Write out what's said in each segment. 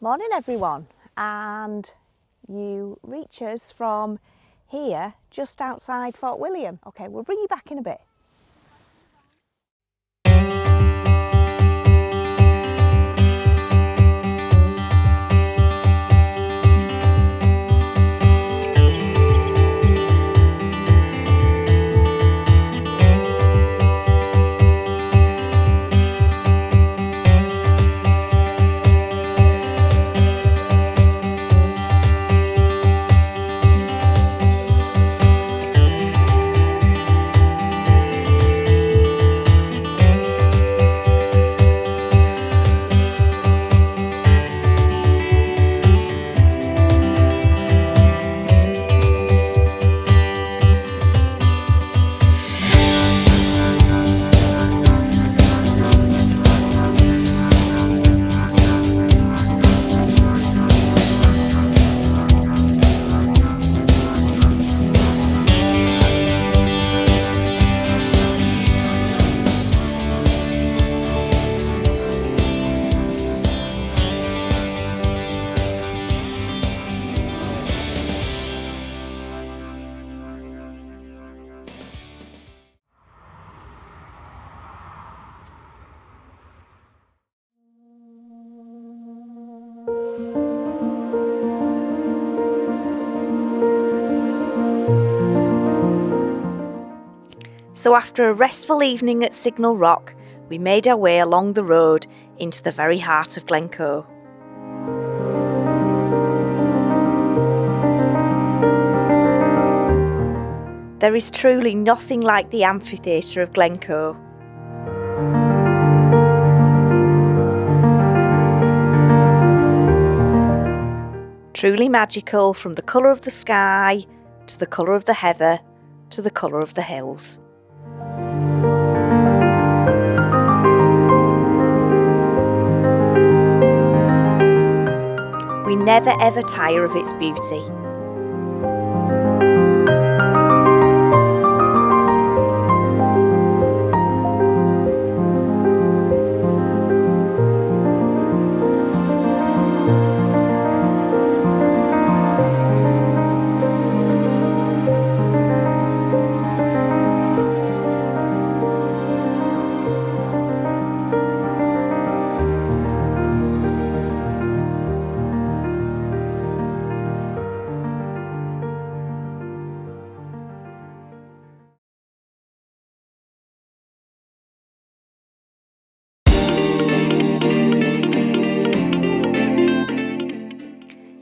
Morning everyone, and you reach us from here just outside Fort William. Okay, we'll bring you back in a bit. So after a restful evening at Signal Rock, we made our way along the road into the very heart of Glencoe. There is truly nothing like the amphitheatre of Glencoe. Truly magical, from the colour of the sky, to the colour of the heather, to the colour of the hills. We never ever tire of its beauty.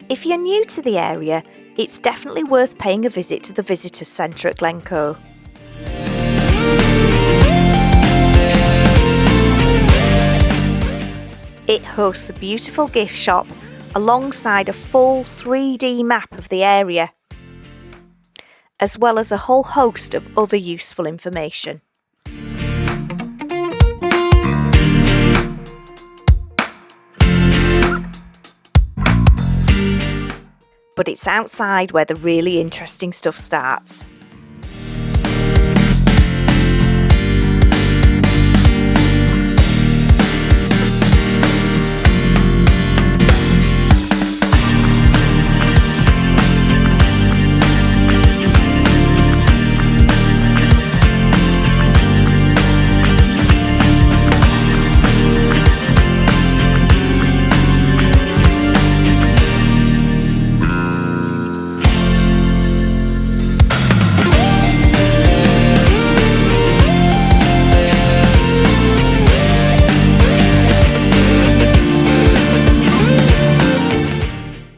If you're new to the area, it's definitely worth paying a visit to the Visitors Centre at Glencoe. It hosts a beautiful gift shop alongside a full 3D map of the area, as well as a whole host of other useful information. But it's outside where the really interesting stuff starts.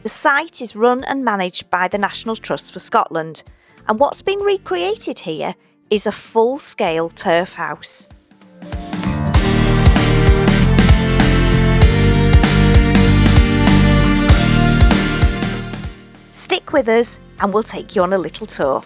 The site is run and managed by the National Trust for Scotland, and what's been recreated here is a full-scale turf house. Stick with us and we'll take you on a little tour.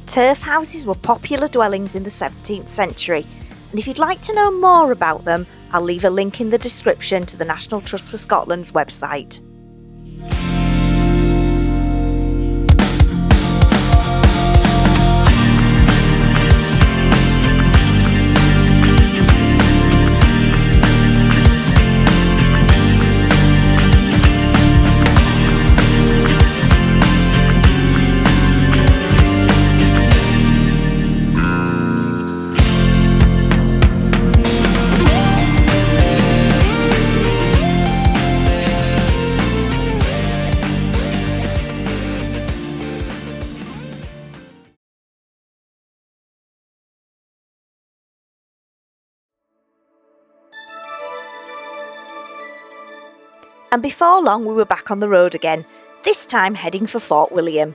Turf houses were popular dwellings in the 17th century, and if you'd like to know more about them, I'll leave a link in the description to the National Trust for Scotland's website. And before long we were back on the road again, this time heading for Fort William.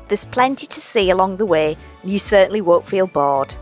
There's plenty to see along the way, and you certainly won't feel bored.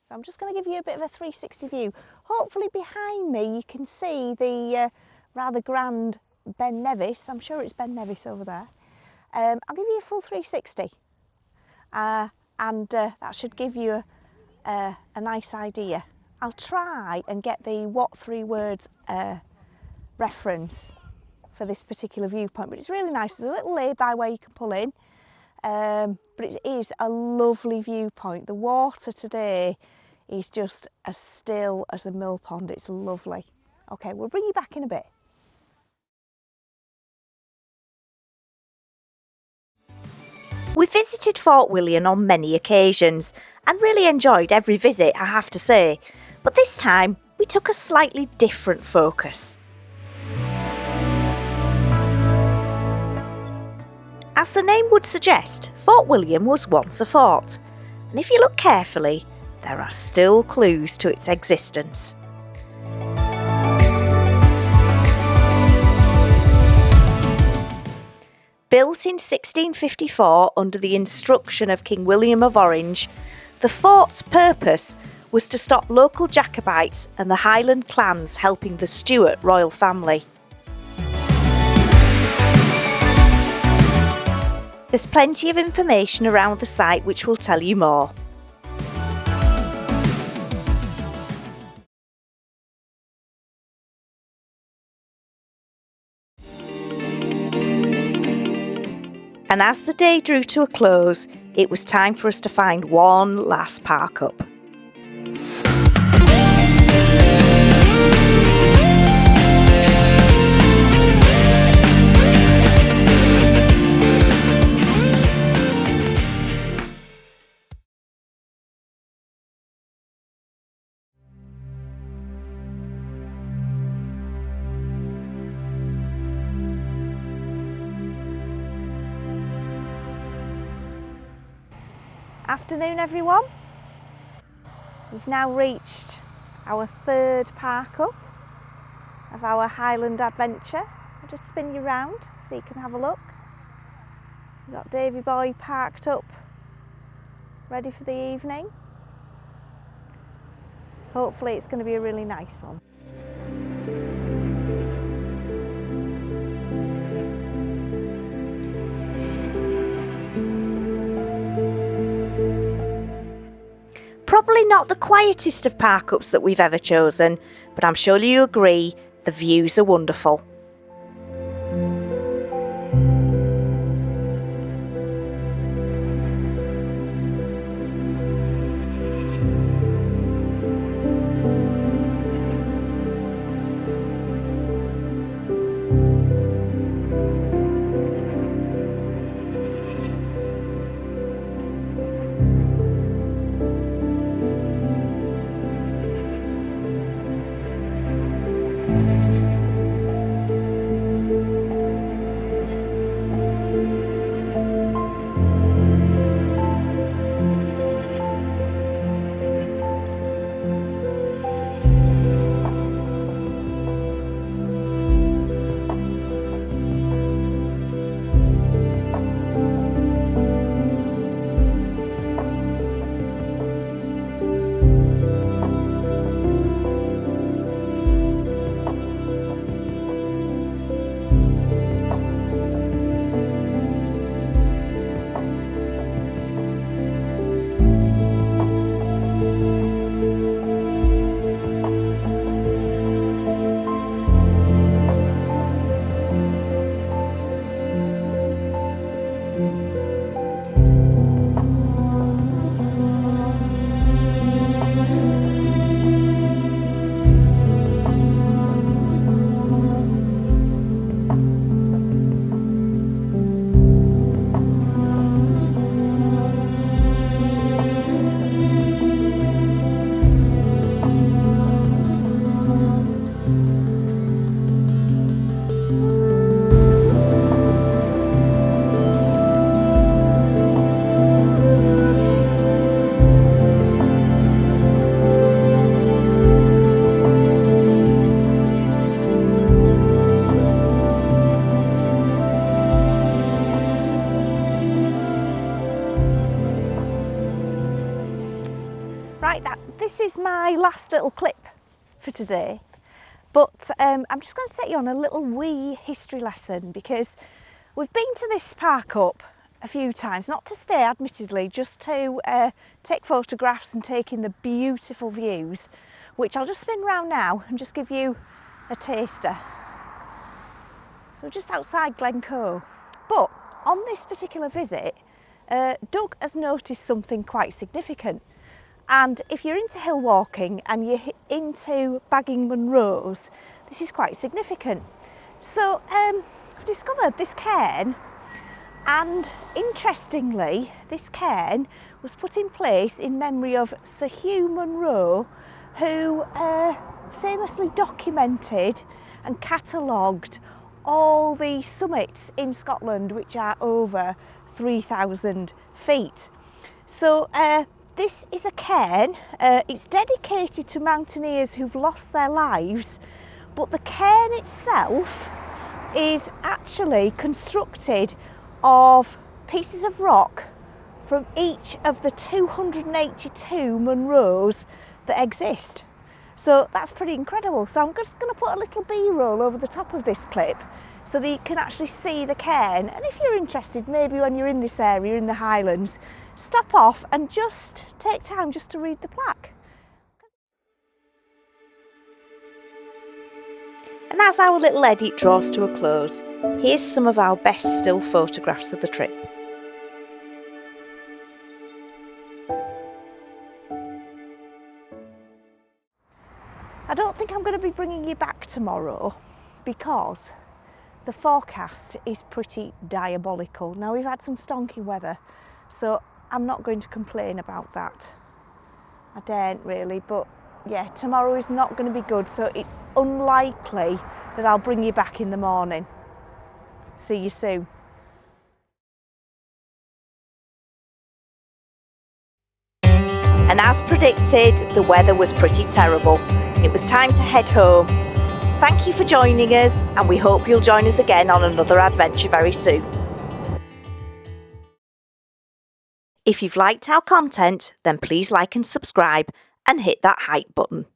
So I'm just going to give you a bit of a 360 view. Hopefully behind me you can see the rather grand Ben Nevis. I'm sure it's Ben Nevis over there. I'll give you a full 360 and that should give you a nice idea. I'll try and get the what 3 words reference for this particular viewpoint, but it's really nice. There's a little lay-by where you can pull in, but it is a lovely viewpoint. The water today is just as still as a mill pond. It's lovely. Okay, we'll bring you back in a bit. We visited Fort William on many occasions and really enjoyed every visit, I have to say, but this time we took a slightly different focus. As the name would suggest, Fort William was once a fort, and if you look carefully, there are still clues to its existence. Built in 1654 under the instruction of King William of Orange, the fort's purpose was to stop local Jacobites and the Highland clans helping the Stuart royal family. There's plenty of information around the site which will tell you more. And as the day drew to a close, it was time for us to find one last park up. Afternoon everyone. We've now reached our 3rd park up of our Highland adventure. I'll just spin you round so you can have a look. We've got Davy Boy parked up, ready for the evening. Hopefully it's going to be a really nice one. Probably not the quietest of park ups that we've ever chosen, but I'm sure you agree the views are wonderful. my last little clip for today, but I'm just going to take you on a little wee history lesson, because we've been to this park up a few times, not to stay admittedly, just to take photographs and take in the beautiful views, which I'll just spin round now and just give you a taster. So just outside Glencoe. But on this particular visit, Doug has noticed something quite significant. And if you're into hill walking and you're into bagging Munros, this is quite significant. So I've discovered this cairn, and interestingly, this cairn was put in place in memory of Sir Hugh Munro, who famously documented and catalogued all the summits in Scotland which are over 3,000 feet. So this is a cairn. It's dedicated to mountaineers who've lost their lives, but the cairn itself is actually constructed of pieces of rock from each of the 282 Munros that exist. So that's pretty incredible. So I'm just going to put a little B-roll over the top of this clip so that you can actually see the cairn. And if you're interested, maybe when you're in this area in the Highlands, stop off and just take time just to read the plaque. And as our little edit draws to a close, here's some of our best still photographs of the trip. I don't think I'm going to be bringing you back tomorrow because the forecast is pretty diabolical. Now, we've had some stonky weather, so I'm not going to complain about that. I daren't really, but yeah, tomorrow is not going to be good, so it's unlikely that I'll bring you back in the morning. See you soon. And as predicted, the weather was pretty terrible. It was time to head home. Thank you for joining us, and we hope you'll join us again on another adventure very soon. If you've liked our content, then please like and subscribe and hit that hype button.